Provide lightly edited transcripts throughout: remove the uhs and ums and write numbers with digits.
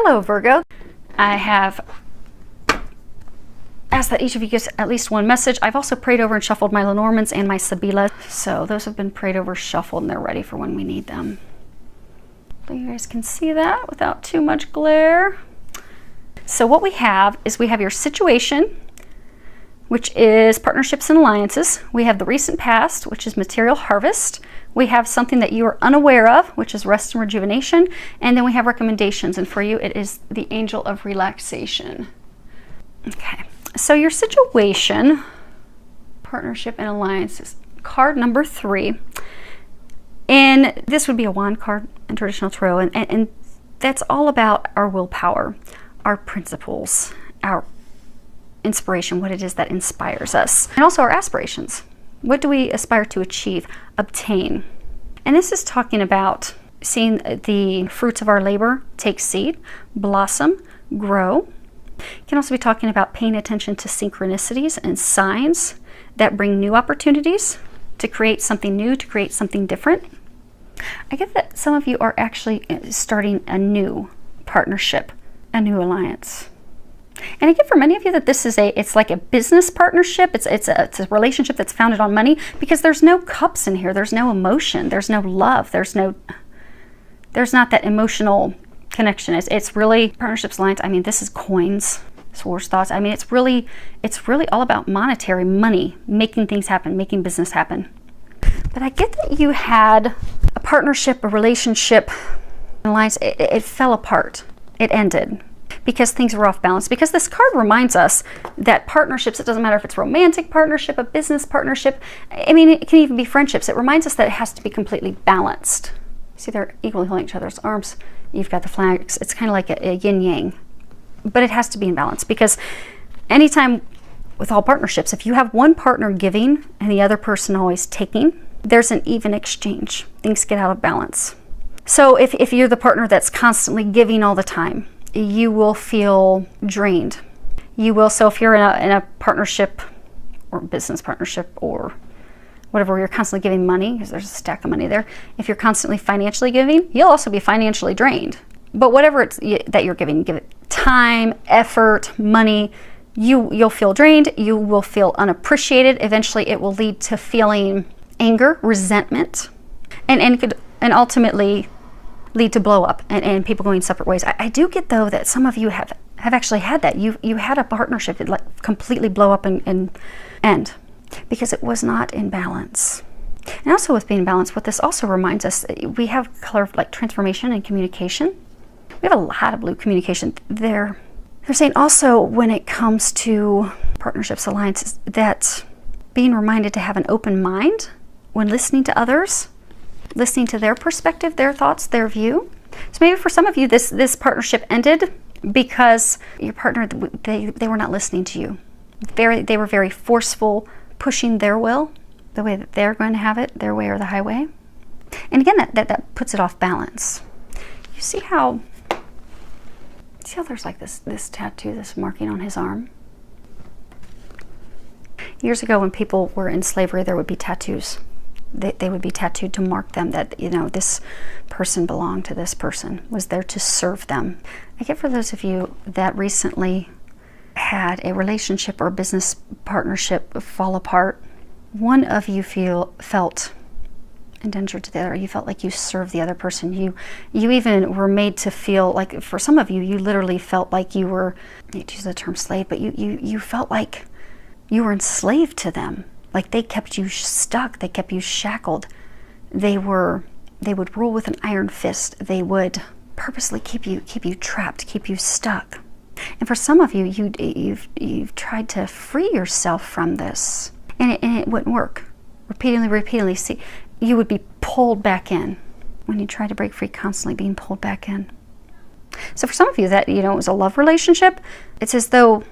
Hello, Virgo. I have asked that each of you gets at least one message. I've also prayed over and shuffled my Lenormands and my Sibila. So those have been prayed over, shuffled, and they're ready for when we need them. So you guys can see that without too much glare. So what we have is we have your situation, which is partnerships and alliances. We have the recent past, which is material harvest. We have something that you are unaware of, which is rest and rejuvenation. And then we have recommendations. And for you, it is the angel of relaxation. Okay, so your situation, partnership and alliances, card number 3. And this would be a wand card in traditional tarot. And that's all about our willpower, our principles, our inspiration, what it is that inspires us, and also our aspirations. What do we aspire to achieve, obtain? And this is talking about seeing the fruits of our labor take seed, blossom, grow. It can also be talking about paying attention to synchronicities and signs that bring new opportunities to create something new, to create something different. I get that some of you are actually starting a partnership, a new alliance. And I get for many of you that this is it's like a business partnership. It's a relationship that's founded on money, because there's no cups in here. There's no emotion. There's no love. There's not that emotional connection. It's really partnerships, alliance. I mean, this is coins, swords, thoughts. I mean, it's really all about monetary money, making things happen, making business happen. But I get that you had a partnership, a relationship, an alliance. It fell apart. It ended because things were off balance. Because this card reminds us that partnerships, it doesn't matter if it's a romantic partnership, a business partnership, I mean, it can even be friendships. It reminds us that it has to be completely balanced. See, they're equally holding each other's arms. You've got the flags. It's kind of like a yin-yang. But it has to be in balance, because anytime with all partnerships, if you have one partner giving and the other person always taking, there's an even exchange. Things get out of balance. So if you're the partner that's constantly giving all the time, you will feel drained. You will. So if you're in a partnership or business partnership or whatever, where you're constantly giving money, because there's a stack of money there, if you're constantly financially giving, you'll also be financially drained. But whatever it's that you're giving, give it time, effort, money, you'll feel drained. You will feel unappreciated. Eventually it will lead to feeling anger, resentment, and could ultimately lead to blow up and people going separate ways. I do get, though, that some of you have actually had that. You had a partnership that like completely blow up and end because it was not in balance. And also with being balanced, what this also reminds us, we have color of like transformation and communication. We have a lot of blue communication. They're saying also when it comes to partnerships, alliances, that being reminded to have an open mind when listening to others, listening to their perspective, their thoughts, their view. So maybe for some of you, this partnership ended because your partner, they were not listening to you. They were very forceful, pushing their will, the way that they're going to have it, their way or the highway. And again, that puts it off balance. You see how there's like this tattoo, this marking on his arm? Years ago, when people were in slavery, there would be tattoos. They would be tattooed to mark them that, you know, this person belonged to this person, was there to serve them. I get for those of you that recently had a relationship or a business partnership fall apart, one of you felt endangered to the other. You felt like you served the other person. You even were made to feel like, for some of you, you literally felt like you were, I hate to use the term slave, but you felt like you were enslaved to them. Like they kept you stuck, they kept you shackled. They would rule with an iron fist. They would purposely keep you trapped, keep you stuck. And for some of you, you've tried to free yourself from this, and it wouldn't work. Repeatedly, see, you would be pulled back in. When you try to break free, constantly being pulled back in. So for some of you, that, you know, it was a love relationship. It's as though,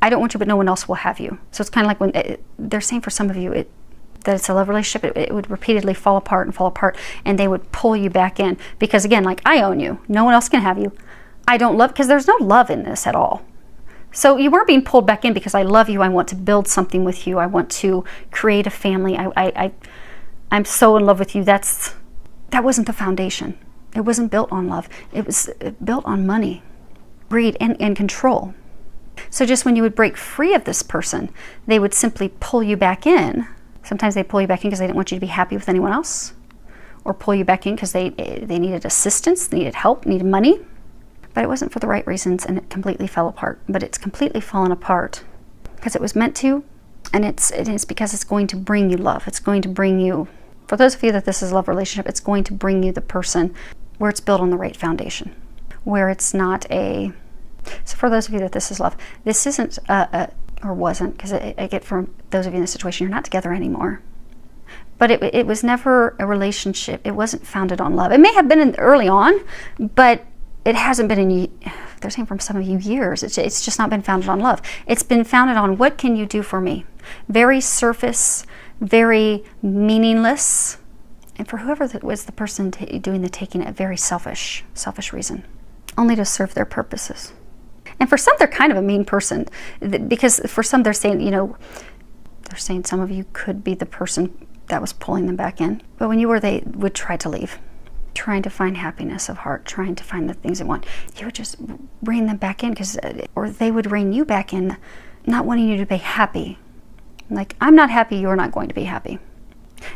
I don't want you, but no one else will have you. So it's kind of like when they're saying for some of you that it's a love relationship, it would repeatedly fall apart, and they would pull you back in. Because again, like, I own you. No one else can have you. I don't love, because there's no love in this at all. So you weren't being pulled back in because I love you. I want to build something with you. I want to create a family. I'm so in love with you. That wasn't the foundation. It wasn't built on love. It was built on money. greed and control. So just when you would break free of this person, they would simply pull you back in. Sometimes they pull you back in because they didn't want you to be happy with anyone else, or pull you back in because they needed assistance, needed help, needed money. But it wasn't for the right reasons, and it completely fell apart. But it's completely fallen apart because it was meant to, and it is because it's going to bring you love. It's going to bring you, for those of you that this is a love relationship, it's going to bring you the person where it's built on the right foundation, where it's not a, so for those of you that this is love, this isn't or wasn't, because I get from those of you in this situation, you're not together anymore. But it was never a relationship. It wasn't founded on love. It may have been early on, but it hasn't been in, they're saying from some of you, years. It's just not been founded on love. It's been founded on, what can you do for me? Very surface, very meaningless. And for whoever that was the person doing the taking, a very selfish reason, only to serve their purposes. And for some, they're kind of a mean person, because for some, they're saying, they're saying some of you could be the person that was pulling them back in. But when you were, they would try to leave, trying to find happiness of heart, trying to find the things they want. You would just rein them back in, or they would rein you back in, not wanting you to be happy. Like, I'm not happy, you're not going to be happy.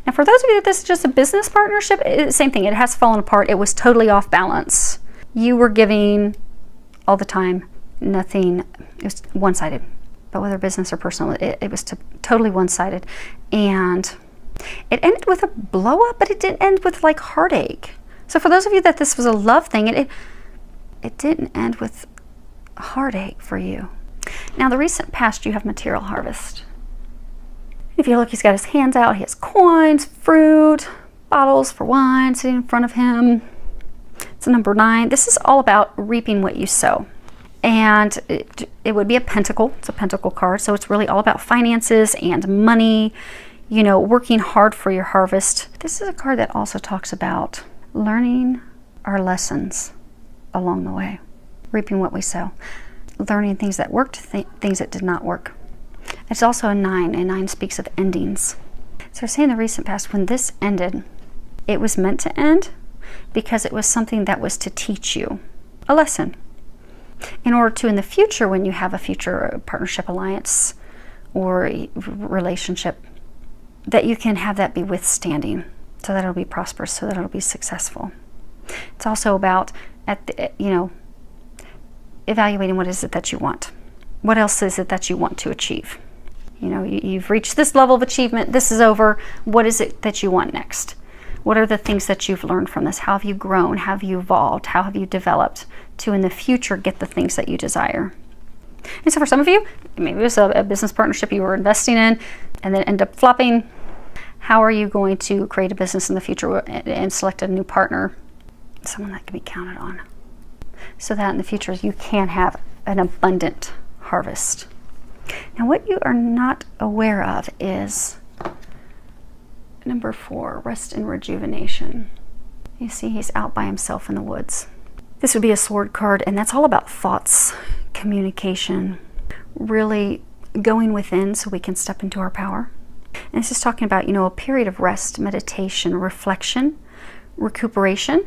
Now, for those of you that this is just a business partnership, same thing. It has fallen apart. It was totally off balance. You were giving all the time, nothing. It was one-sided. But whether business or personal, it was totally one-sided. And it ended with a blow-up, but it didn't end with like heartache. So for those of you that this was a love thing, it didn't end with heartache for you. Now, the recent past, you have material harvest. If you look, he's got his hands out. He has coins, fruit, bottles for wine sitting in front of him. It's a number 9. This is all about reaping what you sow. And it would be a pentacle. It's a pentacle card. So it's really all about finances and money, working hard for your harvest. This is a card that also talks about learning our lessons along the way, reaping what we sow, learning things that worked, things that did not work. It's also a 9, and 9 speaks of endings. So we're saying in the recent past, when this ended, it was meant to end because it was something that was to teach you a lesson. In order to, in the future, when you have a future partnership, alliance, or relationship, that you can have that be withstanding, so that it'll be prosperous, so that it'll be successful. It's also about, evaluating what is it that you want. What else is it that you want to achieve? You've reached this level of achievement. This is over. What is it that you want next? What are the things that you've learned from this? How have you grown? How have you evolved? How have you developed to, in the future, get the things that you desire? And so for some of you, maybe it was a business partnership you were investing in and then end up flopping. How are you going to create a business in the future and select a new partner? Someone that can be counted on, so that in the future you can have an abundant harvest. Now, what you are not aware of is number 4, rest and rejuvenation. You see, he's out by himself in the woods. This would be a sword card, and that's all about thoughts, communication, really going within so we can step into our power. And this is talking about, a period of rest, meditation, reflection, recuperation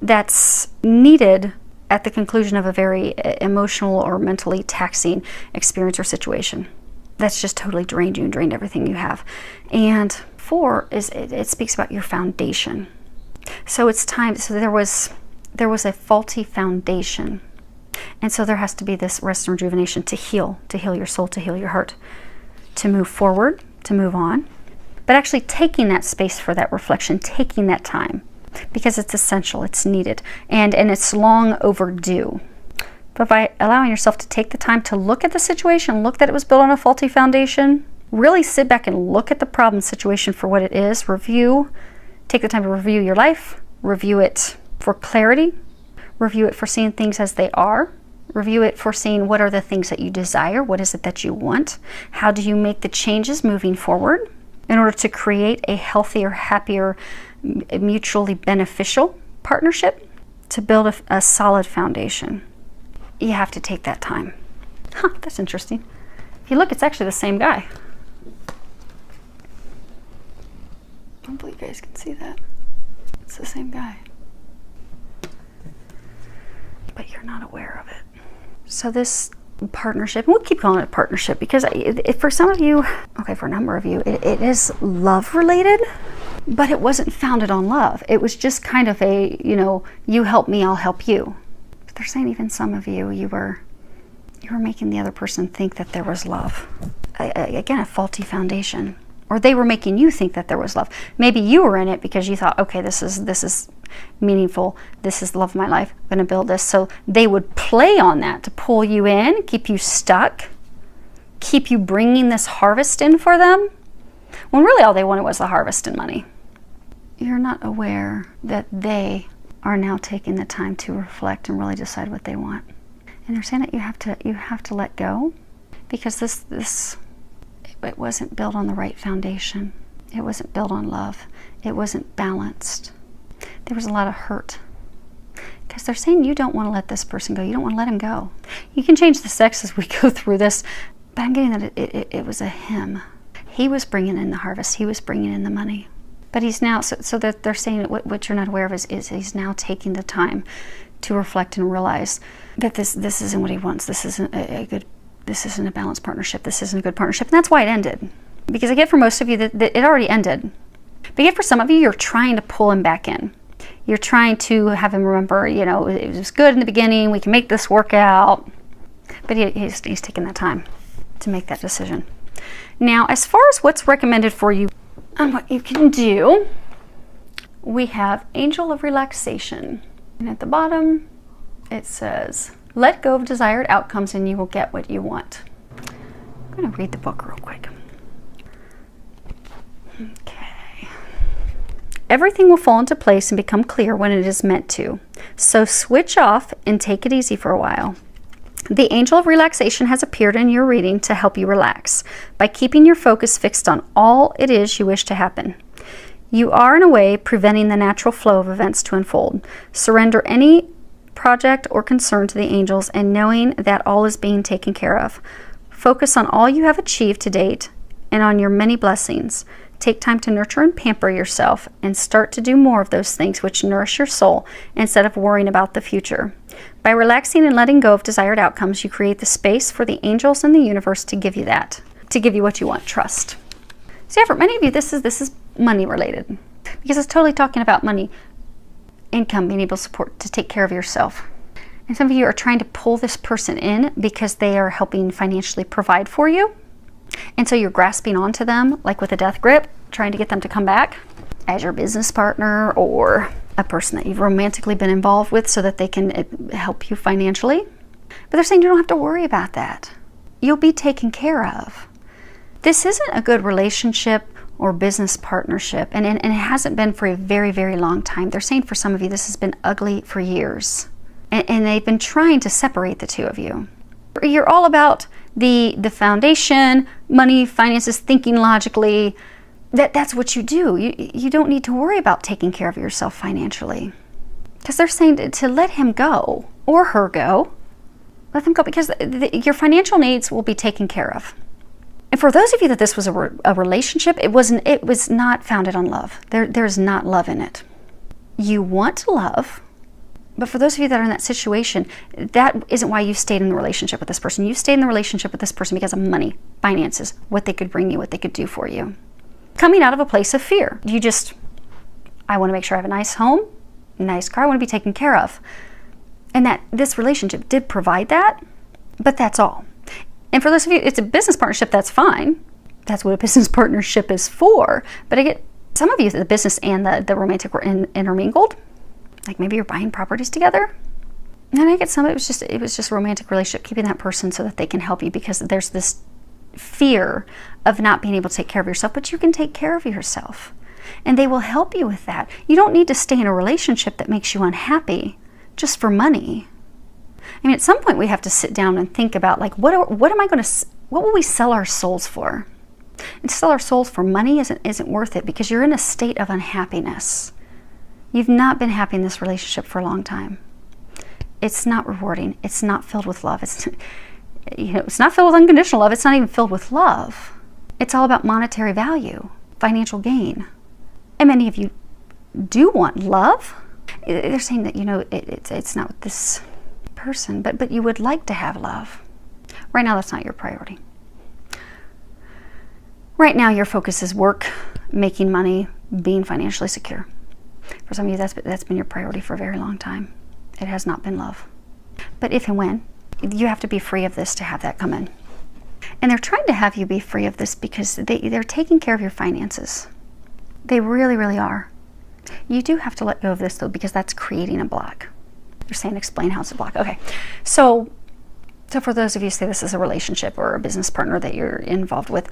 that's needed at the conclusion of a very emotional or mentally taxing experience or situation that's just totally drained you and drained everything you have. And 4 is, it speaks about your foundation. So it's time, so there was a faulty foundation. And so there has to be this rest and rejuvenation to heal your soul, to heal your heart, to move forward, to move on. But actually taking that space for that reflection, taking that time, because it's essential, it's needed, and it's long overdue. But by allowing yourself to take the time to look at the situation, look that it was built on a faulty foundation, really sit back and look at the problem situation for what it is, review, take the time to review your life, review it for clarity, review it for seeing things as they are, review it for seeing what are the things that you desire, what is it that you want, how do you make the changes moving forward in order to create a healthier, happier, mutually beneficial partnership, to build a solid foundation. You have to take that time. That's interesting. If you look, it's actually the same guy. Hopefully you guys can see that. It's the same guy. But you're not aware of it. So this partnership, and we'll keep calling it a partnership because for some of you, okay, for a number of you, it is love related, but it wasn't founded on love. It was just kind of a, you know, you help me, I'll help you. But they're saying even some of you, you were making the other person think that there was love. Again, a faulty foundation. Or they were making you think that there was love. Maybe you were in it because you thought, okay, this is meaningful. This is the love of my life. I'm going to build this. So they would play on that to pull you in, keep you stuck, keep you bringing this harvest in for them, when really all they wanted was the harvest and money. You're not aware that they are now taking the time to reflect and really decide what they want. And they're saying that you have to let go, because it wasn't built on the right foundation. It wasn't built on love. It wasn't balanced. There was a lot of hurt. Because they're saying you don't want to let this person go. You don't want to let him go. You can change the sex as we go through this, but I'm getting that it was a him. He was bringing in the harvest. He was bringing in the money. But he's now, so that they're saying what you're not aware of is he's now taking the time to reflect and realize that this isn't what he wants. This isn't this isn't a balanced partnership. This isn't a good partnership. And that's why it ended. Because I get for most of you that it already ended. But yet for some of you, you're trying to pull him back in. You're trying to have him remember, you know, it was good in the beginning. We can make this work out. But he's taking that time to make that decision. Now, as far as what's recommended for you and what you can do, we have Angel of Relaxation. And at the bottom, it says, let go of desired outcomes and you will get what you want. I'm going to read the book real quick. Okay. Everything will fall into place and become clear when it is meant to. So switch off and take it easy for a while. The Angel of Relaxation has appeared in your reading to help you relax by keeping your focus fixed on all it is you wish to happen. You are, in a way, preventing the natural flow of events to unfold. Surrender any project or concern to the angels and knowing that all is being taken care of. Focus on all you have achieved to date and on your many blessings. Take time to nurture and pamper yourself and start to do more of those things which nourish your soul instead of worrying about the future. By relaxing and letting go of desired outcomes, you create the space for the angels and the universe to give you that, to give you what you want. Trust. So yeah, for many of you, this is money related, because it's totally talking about money, income, being able to support, to take care of yourself. And some of you are trying to pull this person in because they are helping financially provide for you. And so you're grasping onto them like with a death grip, trying to get them to come back as your business partner or a person that you've romantically been involved with so that they can help you financially. But they're saying you don't have to worry about that. You'll be taken care of. This isn't a good relationship or business partnership, and it hasn't been for a very, very long time. They're saying for some of you this has been ugly for years, and they've been trying to separate the two of you. You're all about the foundation, money, finances, thinking logically. That's what you do. You don't need to worry about taking care of yourself financially, because they're saying to let him go or her go. Let them go, because your financial needs will be taken care of. And for those of you that this was a relationship, it was not founded on love. There's not love in it. You want love, but for those of you that are in that situation, that isn't why you stayed in the relationship with this person. You stayed in the relationship with this person because of money, finances, what they could bring you, what they could do for you. Coming out of a place of fear. I want to make sure I have a nice home, nice car, I want to be taken care of. And that this relationship did provide that, but that's all. And for those of you, it's a business partnership, that's fine. That's what a business partnership is for. But I get some of you, the business and the romantic were intermingled. Like maybe you're buying properties together. And I get some of it was just a romantic relationship, keeping that person so that they can help you, because there's this fear of not being able to take care of yourself, but you can take care of yourself. And they will help you with that. You don't need to stay in a relationship that makes you unhappy just for money. I mean, at some point we have to sit down and think about, like, what will we sell our souls for? And to sell our souls for money isn't worth it, because you're in a state of unhappiness. You've not been happy in this relationship for a long time. It's not rewarding. It's not filled with love. It's not filled with unconditional love. It's not even filled with love. It's all about monetary value, financial gain. And many of you do want love. They're saying that, it's not what this person, but you would like to have love. Right now, that's not your priority. Right now, your focus is work, making money, being financially secure. For some of you, that's been your priority for a very long time. It has not been love. But if and when, you have to be free of this to have that come in. And they're trying to have you be free of this because they're taking care of your finances. They really, really are. You do have to let go of this, though, because that's creating a block. They're saying explain how it's a block. Okay, so for those of you who say this is a relationship or a business partner that you're involved with,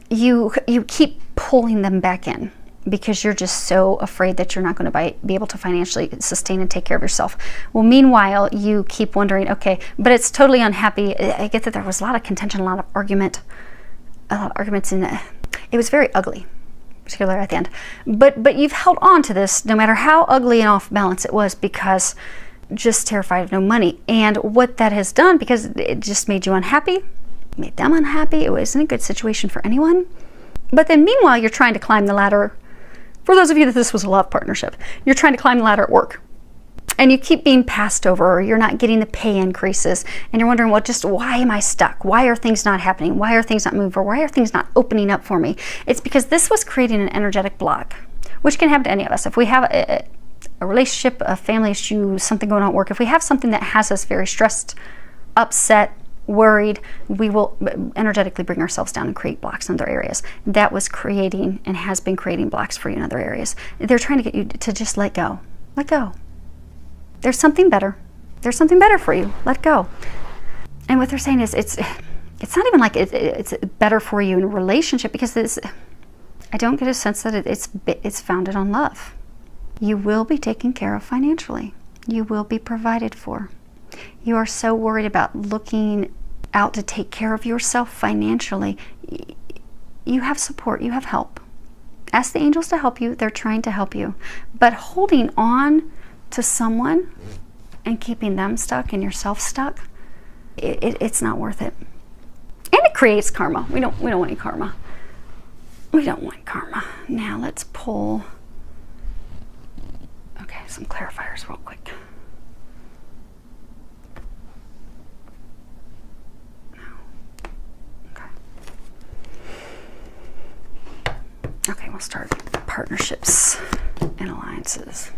you keep pulling them back in because you're just so afraid that you're not going to be able to financially sustain and take care of yourself. Well, meanwhile, you keep wondering, okay, but it's totally unhappy. I get that there was a lot of contention, a lot of arguments in it. It was very ugly, particularly at the end. But you've held on to this no matter how ugly and off balance it was, because just terrified of no money. And what that has done, because it just made you unhappy, made them unhappy, it wasn't a good situation for anyone. But then meanwhile, you're trying to climb the ladder. For those of you that this was a love partnership, you're trying to climb the ladder at work. And you keep being passed over, or you're not getting the pay increases. And you're wondering, well, just why am I stuck? Why are things not happening? Why are things not moving forward? Why are things not opening up for me? It's because this was creating an energetic block, which can happen to any of us. If we have a relationship, a family issue, something going on at work, if we have something that has us very stressed, upset, worried, we will energetically bring ourselves down and create blocks in other areas. That was creating and has been creating blocks for you in other areas. They're trying to get you to just let go. Let go. There's something better. There's something better for you. Let go. And what they're saying is it's not even like it's better for you in a relationship, because I don't get a sense that it's founded on love. You will be taken care of financially. You will be provided for. You are so worried about looking out to take care of yourself financially. You have support. You have help. Ask the angels to help you. They're trying to help you. But holding on to someone and keeping them stuck and yourself stuck, it's not worth it. And it creates karma. We don't want any karma. We don't want karma. Now let's pull, okay, some clarifiers real quick. Okay, we'll start partnerships and alliances.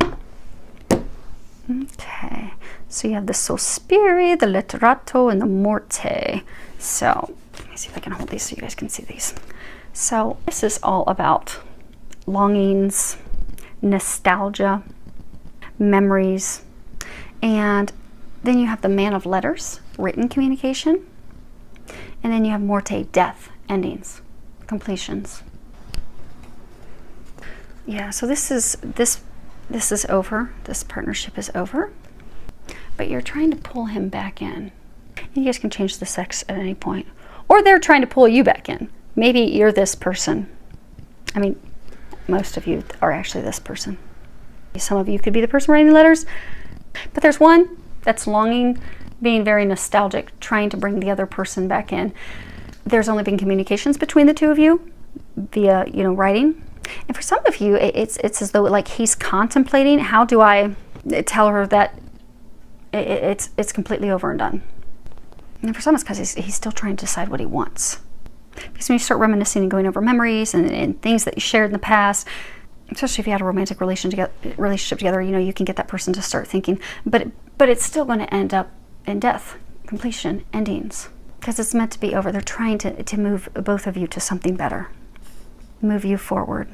Okay, so you have the Sospiri, the Letterato, and the Morte. So let me see if I can hold these so you guys can see these. So this is all about longings, nostalgia, memories, and then you have the Man of Letters, written communication, and then you have Morte, death, endings, completions. Yeah, so this is over. This partnership is over. But you're trying to pull him back in. And you guys can change the sex at any point. Or they're trying to pull you back in. Maybe you're this person. I mean, most of you are actually this person. Some of you could be the person writing the letters. But there's one that's longing, being very nostalgic, trying to bring the other person back in. There's only been communications between the two of you via, writing. And for some of you, it's as though like he's contemplating, how do I tell her that it's completely over and done. And for some, it's because he's still trying to decide what he wants. Because when you start reminiscing and going over memories and things that you shared in the past, especially if you had a romantic relationship together, you can get that person to start thinking, but it's still going to end up in death, completion, endings, because it's meant to be over. They're trying to move both of you to something better. Move you forward.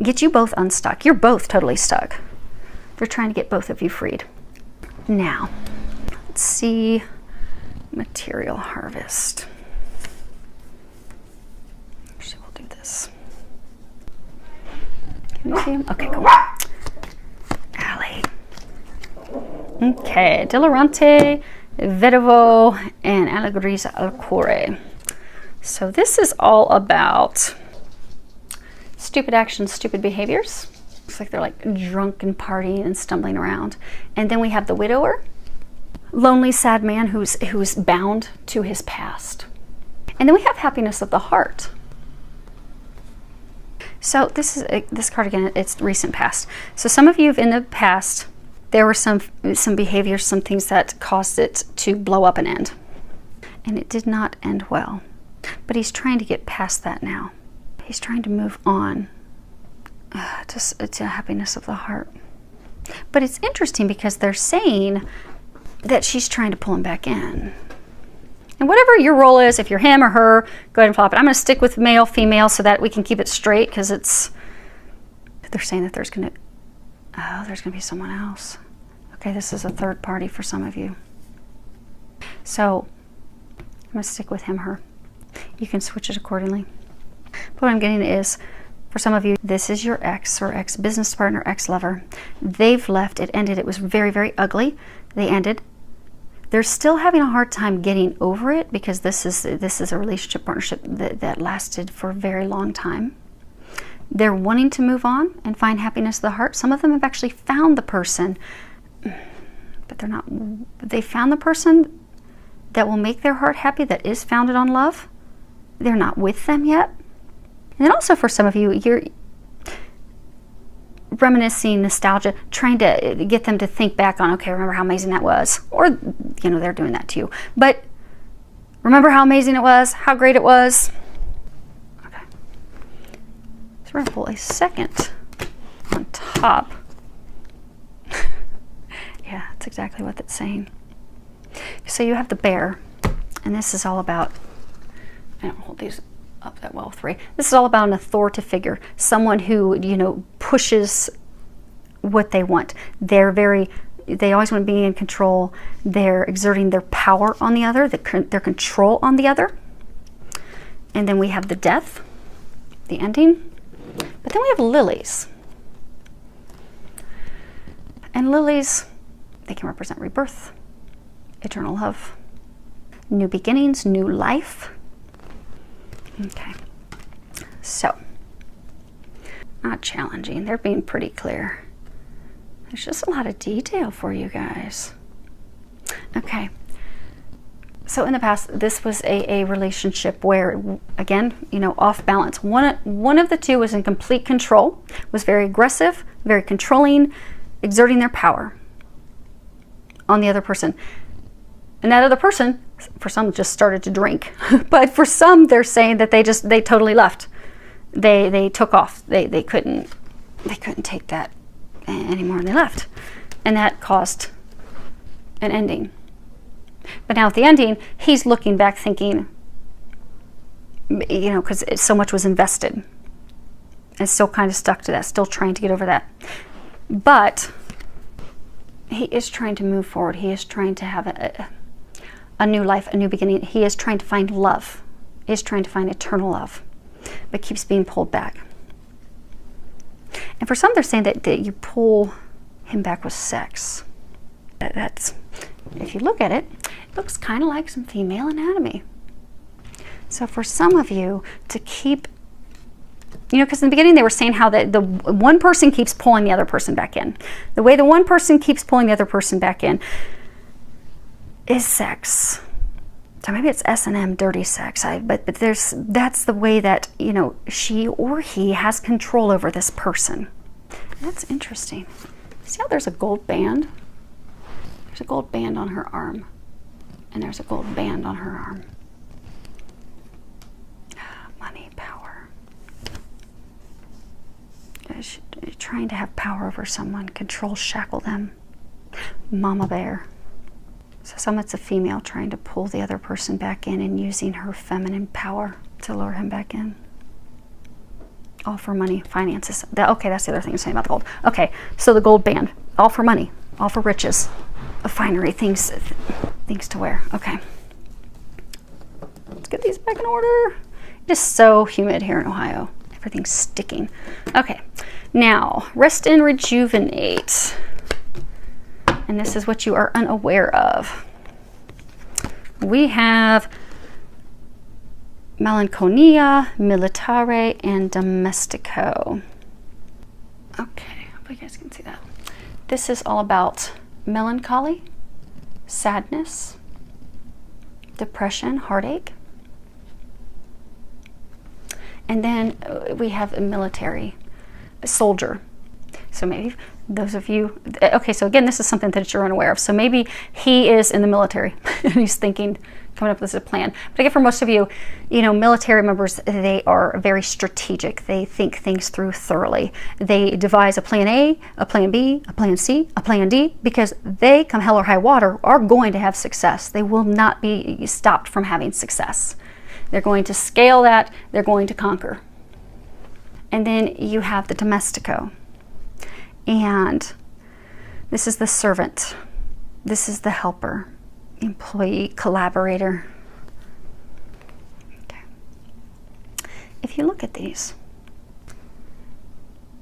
Get you both unstuck. You're both totally stuck. They're trying to get both of you freed. Now, let's see material harvest. Actually, we'll do this. Can you see him? Okay, cool. Alley. Okay, Dilorante, Vedovo, and Allegories al Cuore. So this is all about stupid actions, stupid behaviors. Looks like they're like drunk and partying and stumbling around. And then we have the widower, lonely, sad man who's bound to his past. And then we have happiness of the heart. So this card again, it's recent past. So some of you in the past there were some behaviors, some things that caused it to blow up and end. And it did not end well. But he's trying to get past that now. He's trying to move on to happiness of the heart. But it's interesting because they're saying that she's trying to pull him back in. And whatever your role is, if you're him or her, go ahead and flop it. I'm going to stick with male, female, so that we can keep it straight, because they're saying that there's going to be someone else. Okay, this is a third party for some of you. So I'm going to stick with him, her. You can switch it accordingly. But what I'm getting is, for some of you, this is your ex or ex-business partner, ex-lover. They've left. It ended. It was very, very ugly. They ended. They're still having a hard time getting over it, because this is a relationship, partnership that lasted for a very long time. They're wanting to move on and find happiness of the heart. Some of them have actually found the person, but they're not. They found the person that will make their heart happy, that is founded on love. They're not with them yet. And then also for some of you, you're reminiscing, nostalgia, trying to get them to think back on, okay, remember how amazing that was. Or, you know, they're doing that to you. But remember how amazing it was, how great it was. Okay. So we're going to pull a second on top. Yeah, that's exactly what it's saying. So you have the bear, and this is all about, I don't hold these up that well, 3. This is all about an authoritative figure, someone who, you know, pushes what they want. They always want to be in control. They're exerting their power on the other, their control on the other. And then we have the death, the ending. But then we have lilies. And lilies, they can represent rebirth, eternal love, new beginnings, new life. Okay, so, not challenging. They're being pretty clear. There's just a lot of detail for you guys. Okay, so in the past, this was a relationship where, again, you know, off balance. One of the two was in complete control, was very aggressive, very controlling, exerting their power on the other person. And that other person, for some, just started to drink. But for some, they're saying that they totally left. They took off. They couldn't take that anymore, and they left. And that caused an ending. But now at the ending, he's looking back thinking, you know, because so much was invested. And still kind of stuck to that, still trying to get over that. But he is trying to move forward. He is trying to have a new life, a new beginning. He is trying to find love. He is trying to find eternal love, but keeps being pulled back. And for some, they're saying that you pull him back with sex. That's, if you look at it, it looks kind of like some female anatomy. So for some of you to keep, you know, because in the beginning they were saying how the one person keeps pulling the other person back in. The way the one person keeps pulling the other person back in is sex. So maybe it's S&M, dirty sex. But that's the way that, you know, she or he has control over this person. That's interesting. See how there's a gold band? There's a gold band on her arm. And there's a gold band on her arm. Money, power. She's trying to have power over someone, control, shackle them. Mama bear. So some, it's a female trying to pull the other person back in and using her feminine power to lure him back in. All for money, finances. Okay, that's the other thing I'm saying about the gold. Okay, so the gold band, all for money, all for riches, finery, things to wear. Okay. Let's get these back in order. It is so humid here in Ohio. Everything's sticking. Okay, now rest and rejuvenate. And this is what you are unaware of. We have melancholia, militare, and domestico. Okay, I hope you guys can see that. This is all about melancholy, sadness, depression, heartache. And then we have a military, a soldier. So maybe Those of you, okay, so again, this is something that you're unaware of. So maybe he is in the military and he's thinking, coming up with a plan. But again, for most of you, you know, military members, they are very strategic. They think things through thoroughly. They devise a plan A, a plan B, a plan C, a plan D, because they, come hell or high water, are going to have success. They will not be stopped from having success. They're going to scale that. They're going to conquer. And then you have the domestico. And this is the servant. This is the helper, employee, collaborator. Okay. If you look at these,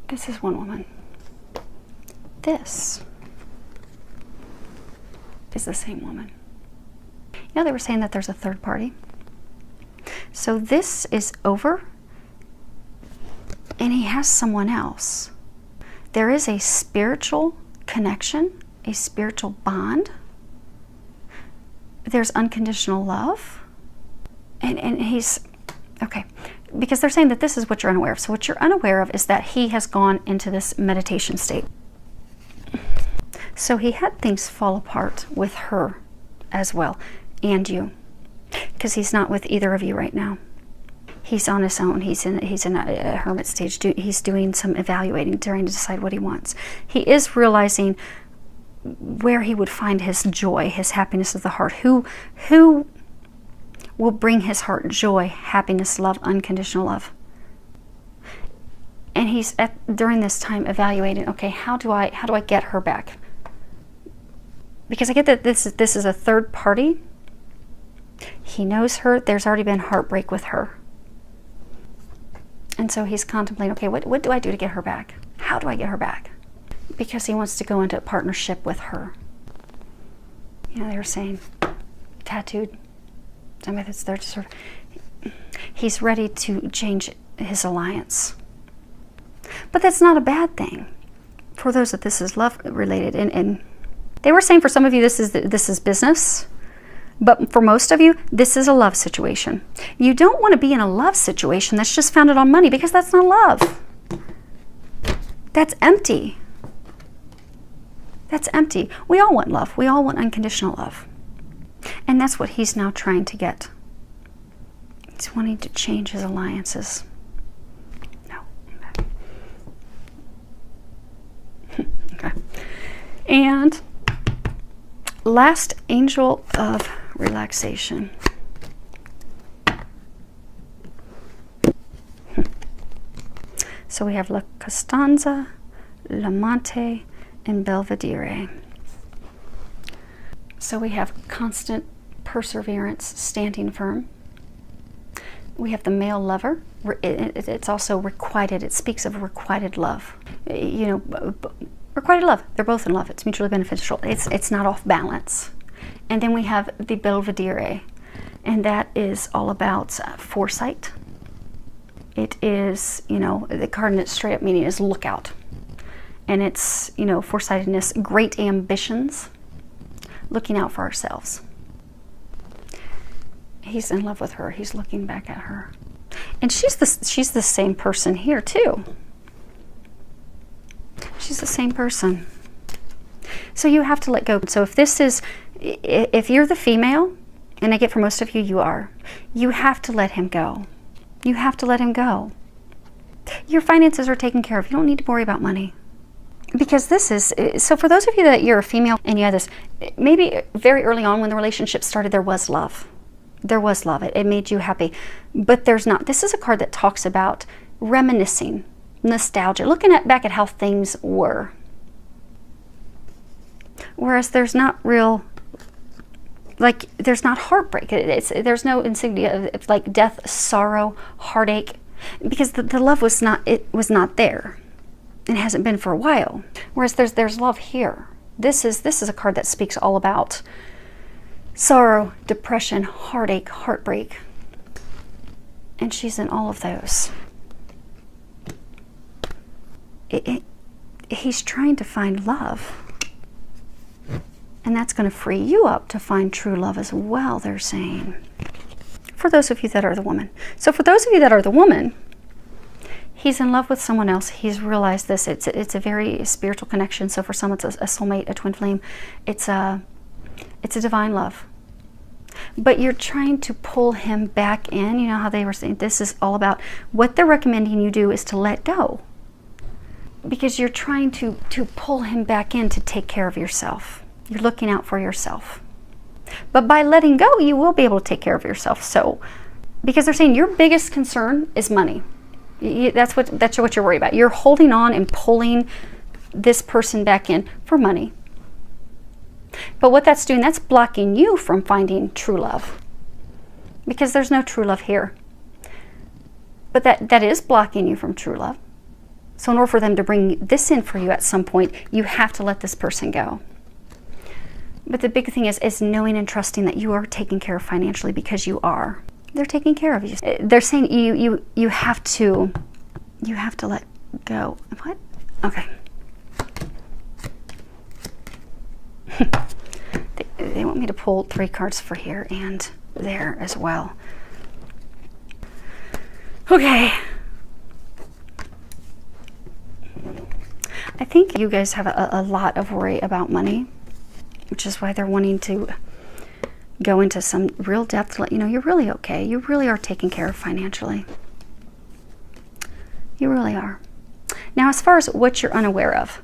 this is one woman. This is the same woman. You know, they were saying that there's a third party. So this is over, and he has someone else. There is a spiritual connection, a spiritual bond. There's unconditional love. And he's, okay, because they're saying that this is what you're unaware of. So what you're unaware of is that he has gone into this meditation state. So he had things fall apart with her as well, and you, because he's not with either of you right now. He's on his own. He's in a hermit stage. He's doing some evaluating, trying to decide what he wants. He is realizing where he would find his joy, his happiness of the heart. Who will bring his heart joy, happiness, love, unconditional love. And he's during this time evaluating, okay, how do I get her back? Because I get that this is a third party. He knows her. There's already been heartbreak with her. And so he's contemplating, okay, what do I do to get her back? How do I get her back? Because he wants to go into a partnership with her. You know, they were saying, tattooed, somebody that's there to sort of, he's ready to change his alliance. But that's not a bad thing for those that this is love related. And they were saying for some of you, this is business. But for most of you, this is a love situation. You don't want to be in a love situation that's just founded on money, because that's not love. That's empty. That's empty. We all want love. We all want unconditional love. And that's what he's now trying to get. He's wanting to change his alliances. No. Okay. And last angel of relaxation. So we have La Costanza, L'Amante, and Belvedere. So we have constant perseverance, standing firm. We have the male lover. It's also requited. It speaks of requited love. You know, requited love. They're both in love. It's mutually beneficial. It's not off balance. And then we have the Belvedere, and that is all about foresight. It is, you know, the card in its straight up meaning is lookout. And it's, you know, foresightedness, great ambitions, looking out for ourselves. He's in love with her. He's looking back at her. And she's the same person here too. She's the same person. So you have to let go. So if you're the female, and I get for most of you, you are, you have to let him go. You have to let him go. Your finances are taken care of. You don't need to worry about money. Because this is, so for those of you that you're a female and you have this, maybe very early on when the relationship started, there was love. There was love. It made you happy. But there's not. This is a card that talks about reminiscing, nostalgia, looking back at how things were. Whereas there's not real, like, there's not heartbreak. There's no insignia of like death, sorrow, heartache, because the love was not there, and it hasn't been for a while. Whereas there's love here. This is a card that speaks all about sorrow, depression, heartache, heartbreak, and she's in all of those. He's trying to find love. And that's going to free you up to find true love as well, they're saying. For those of you that are the woman. So for those of you that are the woman, He's in love with someone else. He's realized this. It's a very spiritual connection. So for some, it's a soulmate, a twin flame. It's a divine love. But you're trying to pull him back in. You know how they were saying this is all about, what they're recommending you do is to let go. Because you're trying to pull him back in to take care of yourself. You're looking out for yourself. But by letting go, you will be able to take care of yourself. So, because they're saying your biggest concern is money. That's what you're worried about. You're holding on and pulling this person back in for money. But what that's doing, that's blocking you from finding true love. Because there's no true love here. But that is blocking you from true love. So in order for them to bring this in for you at some point, you have to let this person go. But the big thing is knowing and trusting that you are taken care of financially, because you are. They're taking care of you. They're saying you have to let go. What? Okay. They want me to pull 3 cards for here and there as well. Okay. I think you guys have a lot of worry about money, which is why they're wanting to go into some real depth to let you know you're really okay. You really are taken care of financially. You really are. Now, as far as what you're unaware of,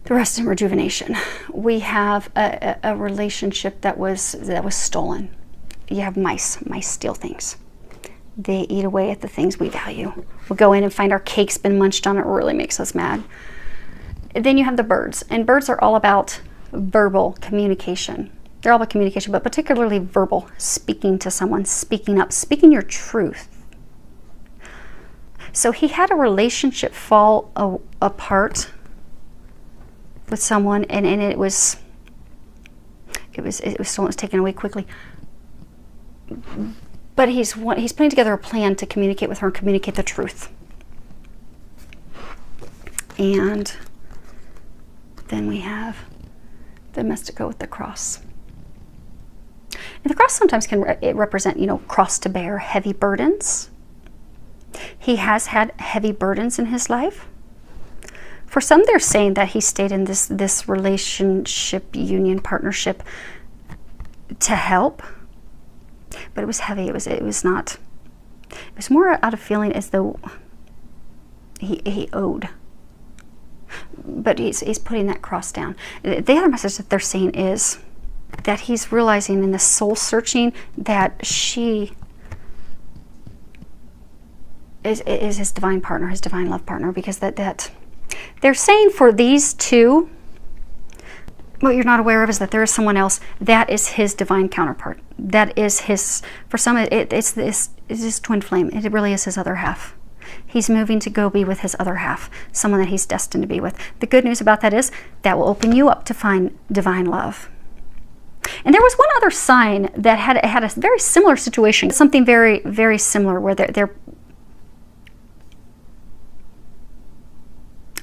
the rest in rejuvenation. We have a relationship that was stolen. You have mice. Mice steal things. They eat away at the things we value. We'll go in and find our cake's been munched on. It really makes us mad. Then you have the birds. And birds are all about verbal communication. They're all about communication, but particularly verbal. Speaking to someone, speaking up, speaking your truth. So he had a relationship fall apart with someone, and it was stolen, it was taken away quickly. But he's putting together a plan to communicate with her and communicate the truth. And then we have the Mystico with the cross. And the cross sometimes can represent, cross to bear, heavy burdens. He has had heavy burdens in his life. For some, they're saying that he stayed in this relationship, union, partnership to help. But it was heavy. It was not. It was more out of feeling as though he owed. But he's putting that cross down. The other message that they're saying is that he's realizing in the soul searching that she is his divine partner, his divine love partner, because that they're saying for these two, what you're not aware of is that there is someone else that is his divine counterpart. That is his, for some it's his twin flame. It really is his other half. He's moving to go be with his other half, someone that he's destined to be with. The good news about that is that will open you up to find divine love. And there was one other sign that had a very similar situation, something very, very similar, where they're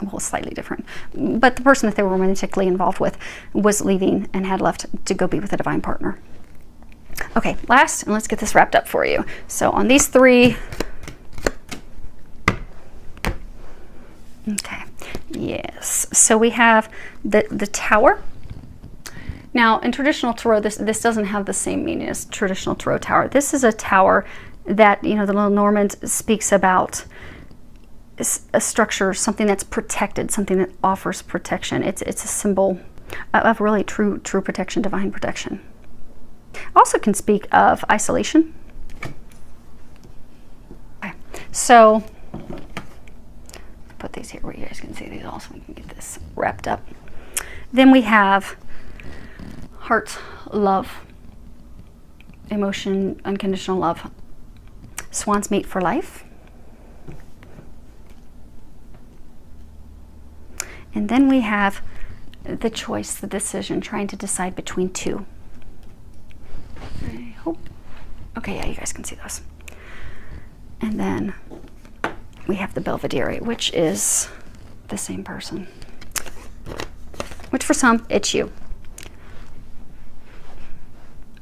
well, slightly different. But the person that they were romantically involved with was leaving and had left to go be with a divine partner. Okay, last, and let's get this wrapped up for you. So on these 3, okay, yes. So we have the Tower. Now, in traditional tarot, this doesn't have the same meaning as traditional tarot tower. This is a tower that, the little Normand speaks about a structure, something that's protected, something that offers protection. It's a symbol of really true protection, divine protection. Also can speak of isolation. Okay. So, put these here where you guys can see these all so we can get this wrapped up. Then we have heart, love, emotion, unconditional love. Swans mate for life. And then we have the choice, the decision, trying to decide between 2. I hope. Okay, yeah, you guys can see those. And then we have the Belvedere, which is the same person. Which for some, it's you.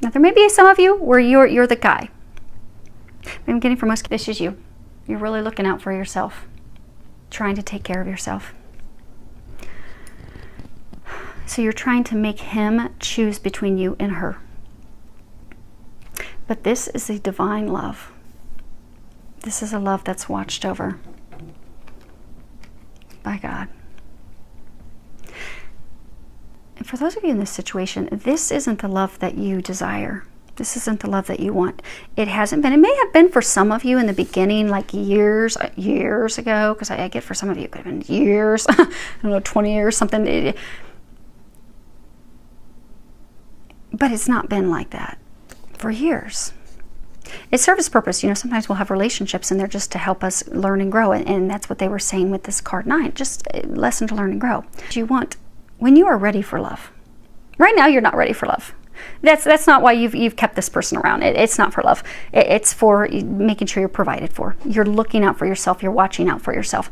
Now there may be some of you where you're the guy. I'm getting for most, this is you. You're really looking out for yourself, trying to take care of yourself. So you're trying to make him choose between you and her. But this is a divine love. This is a love that's watched over by God. And for those of you in this situation, this isn't the love that you desire. This isn't the love that you want. It hasn't been. It may have been for some of you in the beginning, like years ago, because I get for some of you it could have been years, I don't know, 20 years, something. But it's not been like that for years. It serves its purpose. You know, sometimes we'll have relationships and they're just to help us learn and grow. And that's what they were saying with this card 9, just a lesson to learn and grow. You want, when you are ready for love. Right now, you're not ready for love. That's not why you've kept this person around. It's not for love. It's for making sure you're provided for. You're looking out for yourself. You're watching out for yourself.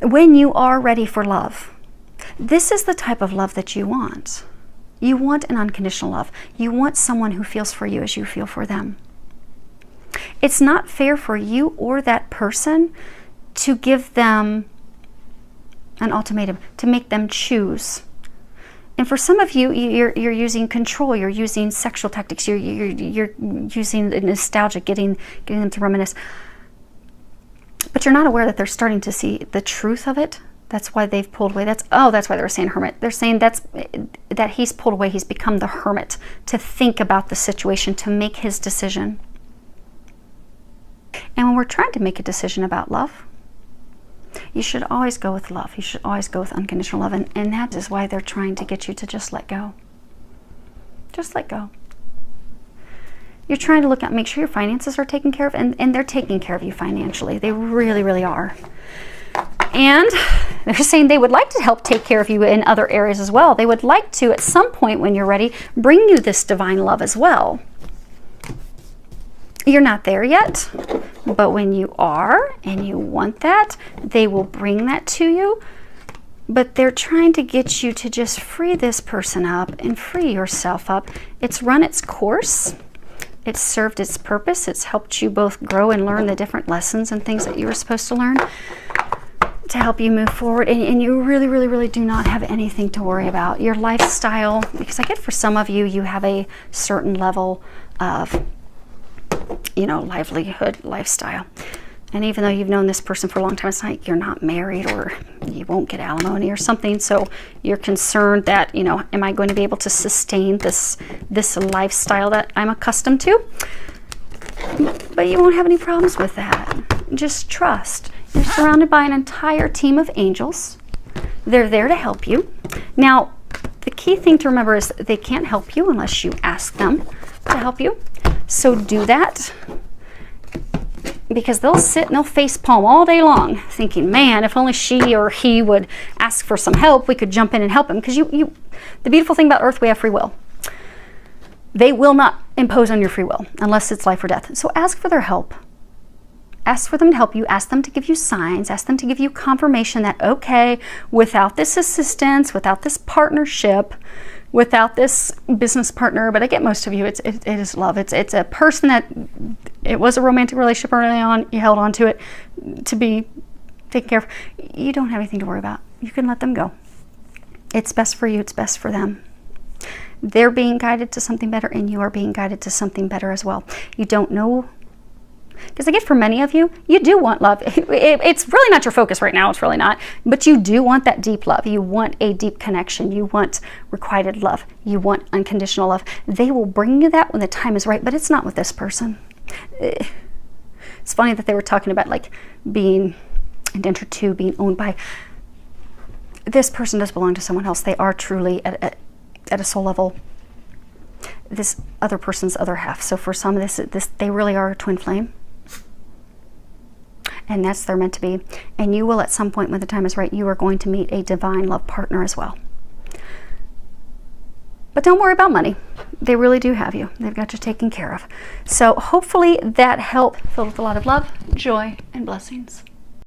When you are ready for love, this is the type of love that you want. You want an unconditional love. You want someone who feels for you as you feel for them. It's not fair for you or that person to give them an ultimatum, to make them choose. And for some of you, you're using control, you're using sexual tactics, you're using nostalgia, getting them to reminisce. But you're not aware that they're starting to see the truth of it. That's why they've pulled away. That's why they were saying hermit. They're saying that he's pulled away, he's become the hermit, to think about the situation, to make his decision. And when we're trying to make a decision about love, you should always go with love. You should always go with unconditional love. And that is why they're trying to get you to just let go. Just let go. You're trying to look at, make sure your finances are taken care of, and they're taking care of you financially. They really, really are. And they're saying they would like to help take care of you in other areas as well. They would like to, at some point when you're ready, bring you this divine love as well. You're not there yet, but when you are and you want that, they will bring that to you. But they're trying to get you to just free this person up and free yourself up. It's run its course. It's served its purpose. It's helped you both grow and learn the different lessons and things that you were supposed to learn to help you move forward. And you really, really, really do not have anything to worry about. Your lifestyle, because I get for some of you, you have a certain level of, you know, livelihood, lifestyle. And even though you've known this person for a long time, it's like you're not married or you won't get alimony or something. So you're concerned that, you know, am I going to be able to sustain this lifestyle that I'm accustomed to? But you won't have any problems with that. Just trust. You're surrounded by an entire team of angels. They're there to help you. Now, the key thing to remember is they can't help you unless you ask them to help you. So do that, because they'll sit and they'll face palm all day long thinking, man, if only she or he would ask for some help, we could jump in and help him. Because the beautiful thing about Earth, we have free will. They will not impose on your free will unless it's life or death. So ask for their help. Ask for them to help you. Ask them to give you signs. Ask them to give you confirmation that, okay, without this assistance, without this partnership, without this business partner, but I get most of you, it is love. It's a person that, it was a romantic relationship early on, you held on to it to be taken care of. You don't have anything to worry about. You can let them go. It's best for you, it's best for them. They're being guided to something better, and you are being guided to something better as well. You don't know, because I get for many of you, you do want love. It's really not your focus right now. It's really not. But you do want that deep love. You want a deep connection. You want requited love. You want unconditional love. They will bring you that when the time is right, but it's not with this person. It's funny that they were talking about like being indentured to, being owned by. This person does belong to someone else. They are truly at a soul level this other person's other half. So for some of this they really are a twin flame. And that's they're meant to be. And you will, at some point when the time is right, you are going to meet a divine love partner as well. But don't worry about money. They really do have you. They've got you taken care of. So hopefully that helped, filled with a lot of love, joy, and blessings.